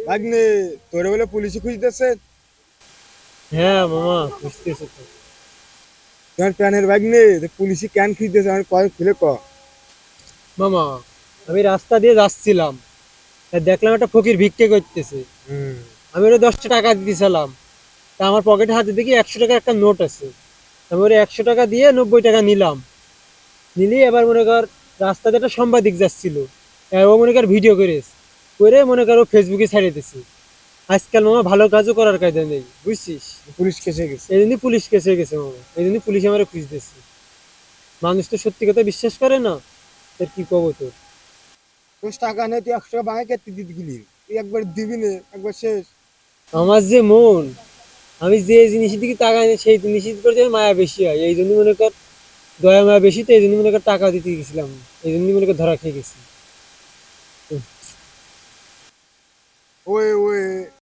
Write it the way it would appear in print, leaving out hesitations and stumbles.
ভাগ্নে, তোরে বলে পুলিশে খুঁজতেছে। হ্যাঁ মামা, বুঝতেছি তো। তোমার প্যানের ভাগ্নে, পুলিশে কেন খুঁজতেছে আমার কয় খুলে ক। মামা, আমি রাস্তা দিয়ে যাচ্ছিলাম, তা দেখলাম একটা ফকির ভিক্ষে করতেছে। হুম। আমি ওরা 10টা টাকা দিতেছিলাম। তা আমার পকেটে হাতে দেখি 100 টাকার একটা নোট আছে। আমি ওরা 100 টাকা দিয়ে 90 টাকা নিলাম। নিলি এবার মনে কর, রাস্তাতে একটা সাংবাদিক যাচ্ছিল, ও মনে কর ভিডিও করে মনে কর ও ফেসবুকে ছাড়িয়ে দিছে। আজকাল মামা ভালো কাজও করার কায়দা নেই, বুঝছিস? পুলিশ কেসে গেছে। এই জন্যই পুলিশ কেস হয়ে গেছে মামা, এই জন্যই পুলিশ আমার খুঁজতেছে। মানুষ তো সত্যি কথা বিশ্বাস করে না। তোর কি কব তোর? 10 টাকা নেই, তুই 100 টাকা ভাঙে কেটে দিতে গেলি, তুই একবার দিবি না, একবার শেষ। আমার যে মন, আমি যে জিনিসের দিকে তাকাই না সেই জিনিসের প্রতি আমার মায়া বেশি হয়, এই জন্য মনে কর দয়া মায়া বেশি, তো এই জন্য মনে কর টাকা দিতে গেছিলাম। এই জন্য মনে কর ধরা খেয়ে গেছি। Way way